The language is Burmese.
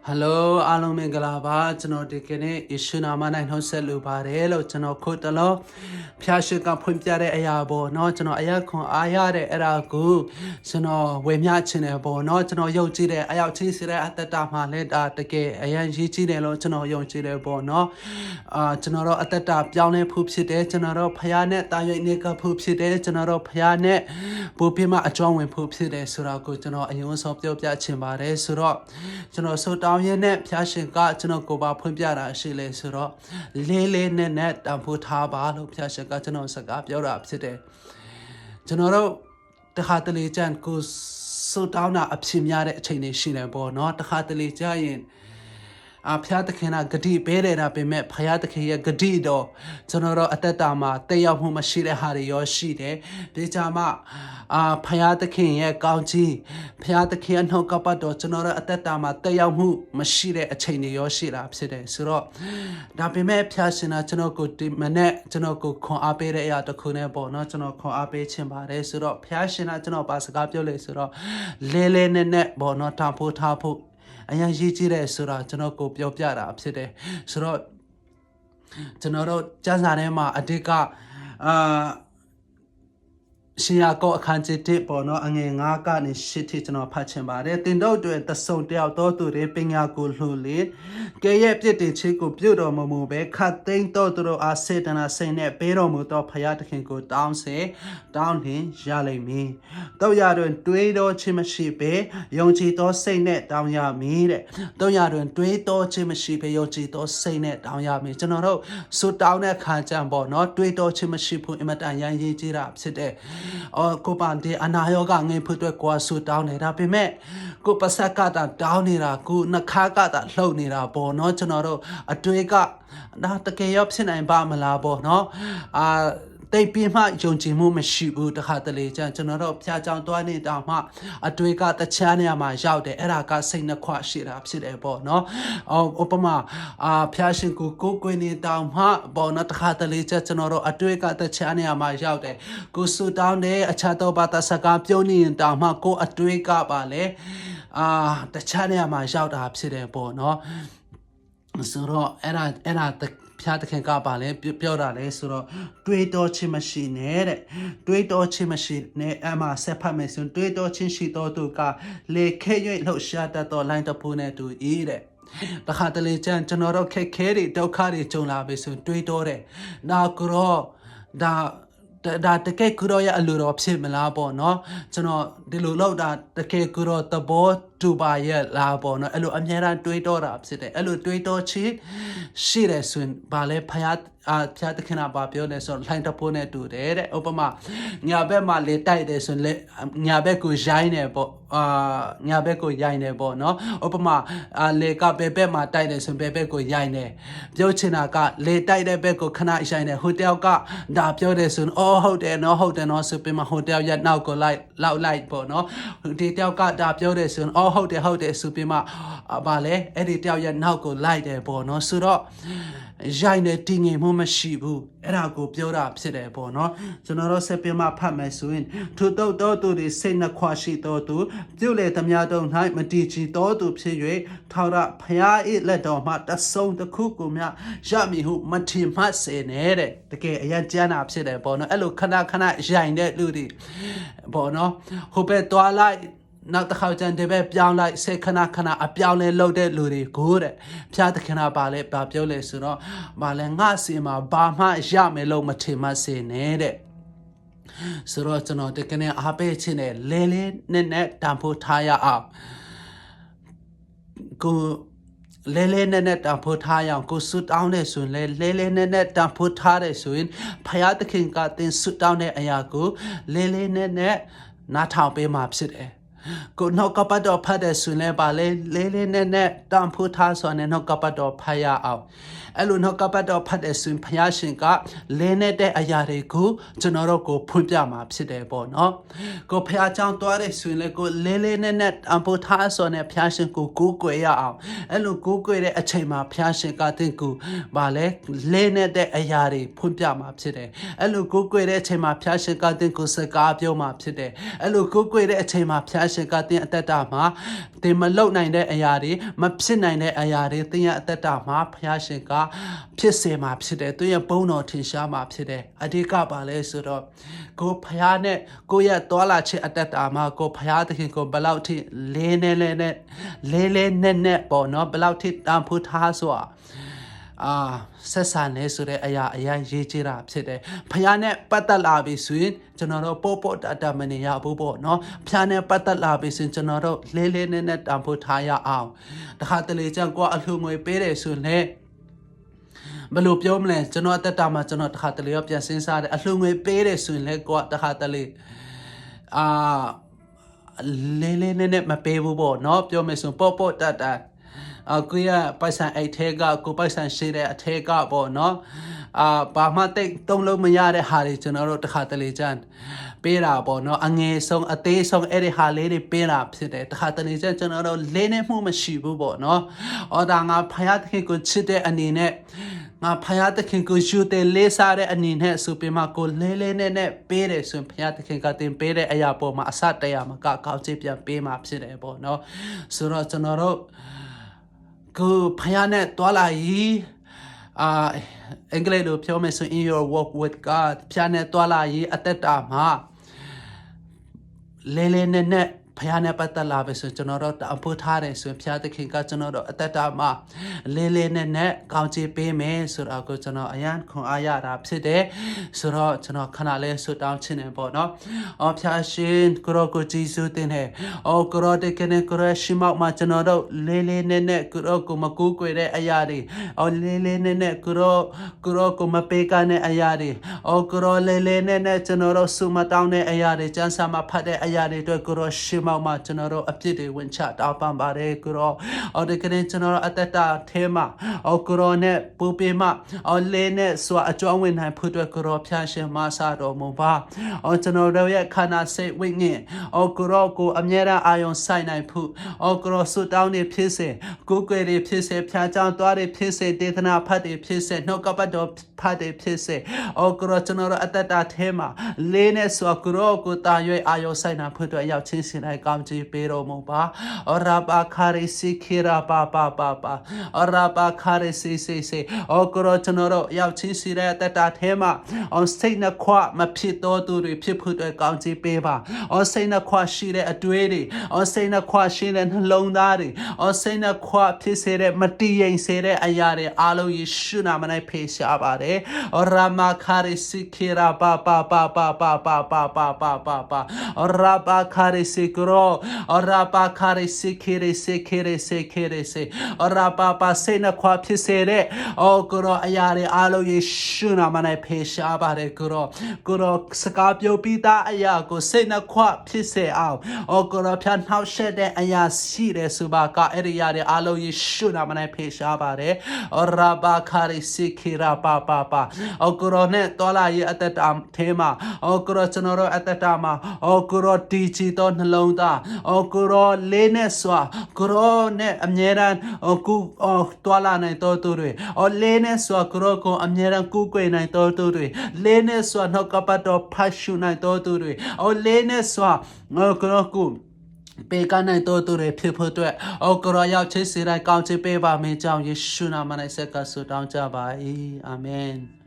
Hello, alo mengalaba, chano dekene issue nama nine hosel ubare lo chano khotalo phyashi ka phunpya de aya bo no chano aya khon aya de era ku chano we mya chin de bo no chano yau ji de ayaw chi si de atata ma le da take ayan yi ji de lo chano yau ji de bo no chano ro atata pyaung le phu phit de chano ro phaya ne ta yai ne ka phu phit de chano ro phaya ne bu phi ma achong wen phu phit de so ra ku chano ayon so pyo pya chin ba de so ro chano so taw yin ne phya shin ka chano ko ba phun pya da shi le so ro le ne tam phu tha ba lo phya shin ka chano sa ka pyo ra phit de chano ro ta kha ta le chan ko so taw na a phim ya de a chain ne shi ne bo no ta kha ta le cha yin ဖျားတခင်ကဂတိပေးတယ်တာပေမဲ့ဖျားတခင်ရဲ့ဂတိတော့ကျွန်တော်တို့အသက်တာမှာတည်ရောက်မှုမရှိတဲ့ဟာတွေရောရှိတယ်ဒီကြမှာဖျားတခင်ရဲ့ကောင်းကြီးဖျားတခင်အနှုတ်ကပတ်တော်ကျွန်တော်တို့အသက်တာမှာတည်ရောက်မှုမရှိတဲ့အချိန်တွေရောရှိတာဖြစ်တယ်ဆိုတော့ဒါပေမဲ့ဖျားရှင်ကကျွန်တော်ကိုဒီမနေ့ကျွန်တော်ကိုခွန်အားပေးတဲ့အရာတစ်ခုနဲ့ပေါ့နော်ကျွန်တော်ခွန်အားပေးခြင်းပါတယ်ဆိုတော့ဖျားရှင်ကကျွန်တော်ပါစကားပြောလေဆိုတော့လဲနဲ့ပေါ့နော်တာဖို့ထားဖို့ အရင်ရေးကြည့်တဲ့ဆိုတာကျွန်တော်ကိုပြောပြတာဖြစ်တယ်ဆိုတော့ကျွန်တော်တို့စံစာထဲမှာအဓိကရှင်ယာကောအခန်းကြီး1ပေါ်နော်အငယ်9ကနေ10ထိကျွန်တော်ဖတ်ချင်ပါတယ်တင်တို့တွေတဆုံတယောက်တော်သူတွေပညာကိုလှူလေကဲရဲ့ပြစ်တင်ချေကိုပြုတ်တော်မမူပဲခတ်သိမ်းတော်သူတို့အားစေတနာစိတ်နဲ့ပေးတော်မူသောဖရာသခင်ကိုတောင်းစေတောင်းနှင်ရလိမ့်မည်တော့ရတွင်တွေးတော်ခြင်းမရှိပဲယုံကြည်သောစိတ်နဲ့တောင်းရမည်တဲ့တော့ရတွင်တွေးတော်ခြင်းမရှိပဲယုံကြည်သောစိတ်နဲ့တောင်းရမည်ကျွန်တော်တို့စူတောင်းတဲ့ခါကျန်ပေါ့နော်တွေးတော်ခြင်းမရှိဘူးအမတန်ရန်ရေးကြည့်တာဖြစ်တဲ့ ကိုပန်ဒီအနာယောဂငယ်ဖို့အတွက်ကိုဆူတောင်းနေတာပေမဲ့ကိုပစက်ကတာတောင်းနေတာကိုနှခါကတာလှုပ်နေတာပေါ့နော်ကျွန်တော်တို့အတွေ့ကဒါတကယ်ရောဖြစ်နိုင်ပါမလားပေါ့နော်တိတ်ပြင်းမှယုံကြည်မှုမရှိဘူးတခါတလေကျန်ကျွန်တော်တို့ဖျားချောင်းတွားနေတောင်မှအတွေ့ကတချမ်းနေရာမှာရောက်တယ်အဲ့ဒါကစိတ်နှခွရှိတာဖြစ်တယ်ပေါ့နော်ဥပမာဖျားရှင်ကိုကိုကွေးနေတောင်မှပေါ့နော်တခါတလေကျကျွန်တော်တို့အတွေ့ကတချမ်းနေရာမှာရောက်တယ်ကိုဆူတောင်းတယ်အခြားသောဘာသာစကားပြောနေရင်တောင်မှကိုအတွေ့ကပါလေတချမ်းနေရာမှာရောက်တာဖြစ်တယ်ပေါ့နော်ဆိုတော့အဲ့ဒါဖျားတခင်ကပါလဲပြောတာလဲဆိုတော့တွေးတော်ခြင်းမရှိနဲ့တဲ့တွေးတော်ခြင်းမရှိနဲ့အမှဆက်ဖတ်မယ်ဆိုတွေးတော်ခြင်းရှိတော်သူကလေခဲရွေ့လှုပ်ရှားတတ်တော်လိုင်းတပူနဲ့တူဤတဲ့တခါတလေကျန်ကျွန်တော်တို့ခက်ခဲတွေဒုက္ခတွေကြုံလာပြီဆိုတွေးတော်တယ်နာကောဒါတကယ်ကူရောရအလိုတော်ဖြစ်မလားပေါ့နော်ကျွန်တော်ဒီလိုလောက်တာတကယ်ကူရောသဘောတူပါရဲ့လားပေါ့နော်အဲ့လိုအများအားတွေးတော့တာဖြစ်တယ်အဲ့လိုတွေးတော့ချီရှိတယ်ဆိုရင်ဗာလဲဖယားဖျားတခင်ကပါပြောနေဆိုလိုင်းတပိုးနဲ့တူတယ်တဲ့ဥပမာညာဘက်မှာလေတိုက်တယ်ဆိုရင်ညာဘက်ကိုရိုင်းနေပေါ့ညာဘက်ကိုရိုင်းနေပေါ့နော်ဥပမာလေကဘက်မှာတိုက်တယ်ဆိုရင်ဘက်ကိုရိုင်းနေပြောချင်တာကလေတိုက်တဲ့ဘက်ကိုခဏရိုင်းနေဟိုတယောက်ကဒါပြောတယ်ဆိုရင်အော်ဟုတ်တယ်နော်ဆိုပြီးမှဟိုတယောက်ရနောက်ကိုလိုက်ပေါ့နော်ဒီတယောက်ကဒါပြောတယ်ဆိုရင်အော်ဟုတ်တယ်ဆိုပြီးမှဗာလဲအဲ့ဒီတယောက်ရနောက်ကိုလိုက်တယ်ပေါ့နော်ဆိုတော့ရိုင်းနေတင်းငယ်မှုမရှိဘူးအဲ့ဒါကိုပြောတာဖြစ်တယ်ပေါ့နော်ကျွန်တော်တို့ဆက်ပြမဖတ်မယ်ဆိုရင်ထို့တော်သူတွေစိတ်နှခွရှိတော်သူပြုလေသမျှတို့၌မတည်ကြည်တော်သူဖြစ်၍ထာဝရဘုရား၏လက်တော်မှတဆုံးတစ်ခုကိုမြရမည်ဟုမထင်မှတ်စေနဲ့တဲ့တကယ်အရင်ကျမ်းတာဖြစ်တယ်ပေါ့နော်အဲ့လိုခဏရိုင်းတဲ့လူတွေပေါ့နော်ဟိုဘက်သွားလိုက်နောက်တစ်ခါကျန်တဲ့ဘက်ပြောင်းလိုက်စေခဏအပြောင်းလဲလုပ်တဲ့လူတွေကိုတဲ့ဖျားတခင်ကပါလဲဘာပြောလဲဆိုတော့မလဲငါစီမှာဘာမှရမယ်လို့မထင်မှတ်စေနဲ့တဲ့ဆိုတော့ကျွန်တော်တကယ်နဲ့အားပေးခြင်းနဲ့လဲနဲ့တန်ဖိုးထားရအောင်ကိုလဲနဲ့တန်ဖိုးထားရအောင်ကိုစွတ်တောင်းတဲ့ဆိုရင်လဲနဲ့တန်ဖိုးထားတဲ့ဆိုရင်ဖျားတခင်ကတင်စွတ်တောင်းတဲ့အရာကိုလဲနဲ့နားထောင်ပေးမှဖြစ်တယ်ကိုနောက်ကပတ်တော်ဖတ်တဲ့ဆိုရင်လည်းပါလေနဲ့တန်ဖိုးထားဆိုရင်နောက်ကပတ်တော်ဖတ်ရအောင်အဲ့လိုနောက်ကပတ်တော်ဖတ်တဲ့ဆိုရင်ဘုရားရှင်ကလဲနဲ့တဲ့အရာတွေကိုကျွန်တော်တို့ကိုဖွင့်ပြမှာဖြစ်တယ်ပေါ့နော်ကိုဘုရားကြောင့်တွားတဲ့ဆိုရင်လည်းကိုလဲနဲ့တန်ဖိုးထားဆိုရင်ဘုရားရှင်ကိုကိုးကွယ်ရအောင်အဲ့လိုကိုးကွယ်တဲ့အချိန်မှာဘုရားရှင်ကတင့်ကိုပါလေလဲနဲ့တဲ့အရာတွေဖွင့်ပြမှာဖြစ်တယ်အဲ့လိုကိုးကွယ်တဲ့အချိန်မှာဘုရားရှင်ကတင့်ကိုစကားပြောမှာဖြစ်တယ်အဲ့လိုကိုးကွယ်တဲ့အချိန်မှာဘုရား ရှင်ကတင်အသက်တာမှာတင်မလုံနိုင်တဲ့အရာတွေမဖြစ်နိုင်တဲ့အရာတွေတင်ရဲ့အသက်တာမှာဘုရားရှင်ကဖြစ်စေမှာဖြစ်တယ်သူရဲ့ဘုန်းတော်ထင်ရှားမှာဖြစ်တယ်အဓိကပါလဲဆိုတော့ကိုဘုရားနဲ့ကိုရဲ့တွာလာခြင်းအသက်တာမှာကိုဘုရားသခင်ကိုဘလောက်ထိလေးနဲ့ပေါ့နော်ဘလောက်ထိတန်ဖိုးထားဆိုတာဆက်ဆံနေဆိုတဲ့အရာအရင်ရေးကြည့်တာဖြစ်တယ်ဖျားနဲ့ပတ်သက်လာပြီဆိုရင်ကျွန်တော်တို့ပို့တမနေရဘူးပေါ့နော်ဖျားနဲ့ပတ်သက်လာပြီဆိုရင်ကျွန်တော်တို့လေးနဲ့တန်ဖိုးထားရအောင်တခါတလေကြောင့်ကိုအလှငွေပေးတယ်ဆိုရင်ဘယ်လိုပြောမလဲကျွန်တော်အသက်တာမှာကျွန်တော်တခါတလေရောပြန်စဉ်းစားတယ်အလှငွေပေးတယ်ဆိုရင်လည်းကိုတခါတလေလေးနဲ့မပေးဘူးပေါ့နော်ပြောမယ်ဆိုပို့တကိုရပိုက်ဆံအိတ်ထဲကကိုပိုက်ဆံရှိတဲ့အထဲကပေါ့နော်ဘာမှတိတ်တုံးလုံးမရတဲ့ဟာတွေကျွန်တော်တို့တစ်ခါတလေချမ်းပေးတာပေါ့နော်အငယ်ဆုံးအသေးဆုံးအဲ့ဒီဟာလေးတွေပေးတာဖြစ်တယ်တစ်ခါတလေချမ်းကျွန်တော်တို့လေးနေမှုမရှိဘူးပေါ့နော်ဒါငါဖယားသခင်ကိုချစ်တဲ့အနေနဲ့ငါဖယားသခင်ကိုယူတဲ့လေးစားတဲ့အနေနဲ့ဆိုပြီးမှကိုလေးနဲ့ပေးတယ်ဆိုရင်ဖယားသခင်ကတင်ပေးတဲ့အရာပေါ်မှာအစတရားမှာကောင်းချီးပြန်ပေးမှာဖြစ်တယ်ပေါ့နော်ဆိုတော့ကျွန်တော်တို့ကိုဖယားနဲ့တွာလာရေးအင်္ဂလိပ်လိုပြောမယ်ဆို in your walk with God ဖယားနဲ့တွာလာရေးအသက်တာမှာလေးနဲ့ဖယားနဲ့ပတ်သက်လာပြီဆိုကျွန်တော်တို့အဖို့ထားတယ်ဆိုရင်ဖယားသခင်ကကျွန်တော်တို့အသက်တာမှာလေးနဲ့ကောင်းချီးပေးမယ်ဆိုတော့ကိုကျွန်တော်အရန်ခွန်အားရတာဖြစ်တယ်ဆိုတော့ကျွန်တော်ခဏလေးဆုတောင်းခြင်းနေပေါ့နော်ဖယားရှင်ကိုရောကိုဂျေဇုတင်တယ်ကိုရောတကယ်နဲ့ကိုရောရှိမောက်မှာကျွန်တော်တို့လေးနဲ့ကိုရောကိုမကူးကွယ်တဲ့အရာတွေလေးနဲ့ကိုရောကိုမပေးကတဲ့အရာတွေကိုရောလေးနဲ့ကျွန်တော်တို့စုမတောင်းတဲ့အရာတွေစံစာမှာဖတ်တဲ့အရာတွေအတွက်ကိုရောရှိမောက်မှာကျွန်တော်တို့အပြစ်တွေဝင်ချတောင်းပန်ပါတယ်ကိုရောတကယ်ကျွန်တော်တို့အသက်တာထဲမှာကိုရောနဲ့ပူပေးမှလေးနဲ့ဆိုအကြောင်းဝင်နိုင်ဖို့အတွက်ကိုရောဖျားရှင်မဆာတော်မူပါကျွန်တော်တို့ရဲ့ခန္ဓာစိတ်ဝိညာဉ်ကိုရောကိုအမြဲတမ်းအာယုံဆိုင်နိုင်ဖို့ကိုရောဆုတောင်းနေဖြစ်စေကိုယ်ွယ်တွေဖြစ်စေဖျားကြောင်းသွားတွေဖြစ်စေဒေသနာဖတ်တွေဖြစ်စေနှုတ်ကပတ်တော်ဖတ်တွေဖြစ်စေကိုရောကျွန်တော်တို့အသက်တာထဲမှာလေးနဲ့ဆိုကိုရောကိုတာရွေးအာယုံဆိုင်နိုင်ဖို့အတွက်ရောက်ချင်းစင်နိုင်ကောင်းချီးပေးတော်မူပါရာဘာခါရီစီခိရာပါရာဘာခါရီစီကိုရောကျွန်တော်တို့ရောက်ချင်းစီတဲ့အသက်တာထဲမှာစိတ်နှခွမဖြစ်တော်သူတွေဖြစ်ဖို့အတွက်ကောင်းချီးပေးပါစိတ်နှခွရှိတဲ့အတွေးတွေစိတ်နှခွရှိတဲ့နှလုံးသားတွေစိတ်နှခွဖြစ်စေတဲ့မတည်ငြိမ်စေတဲ့အရာတွေအားလုံးယေရှုနာမ၌ဖေရှားပါတယ်ရာမာခါရီစီခိရာပါရာဘာခါရီစီကရောရာဘာခါရီစီခိရီရာဘာစိတ်နှခွဖြစ်စေတဲ့ကိုရောအရာတွေအားလုံးယေရှုနာမ၌ဖေရှားပါတယ်ကိုရောစကားပြောပြီးသားအရာကိုစိတ်နှခွဖြစ်စေအောင်ကိုရောဖြတ်နှောက်ရှက်တဲ့အရာရှိတယ်ဆိုပါကအဲ့ဒီအရာတွေအားလုံးယေရှုနာမ၌ဖေရှားပါတယ်ရာဘာခါရီစီခိရာပါကိုရောနဲ့တော်လာရဲ့အသက်တာထဲမှာကိုရောကျွန်တော်တို့အသက်တာမှာကိုရောတီချီတော်နှလုံးသားကိုရောလေးနဲ့စွာကိုရောနဲ့အမြဲတမ်းကူတော်လာနိုင်တော်သူတွေလေးနဲ့စွာကိုရောကိုအမြဲတမ်းကူးကွယ်နိုင်တော်သူတွေလေးနဲ့စွာနှုတ်ကပတ်တော်ဖတ်ရှုနိုင်တော်သူတွေလေးနဲ့စွာကိုရောကိုပေကနိုင်တော်သူတွေဖြစ်ဖို့အတွက်ကိုရောရောက်ချစ်စေတိုင်းကောင်းချီးပေးပါမင်းကြောင့်ယေရှုနာမ၌ဆက်ကဆုတောင်းကြပါ၏အာမင်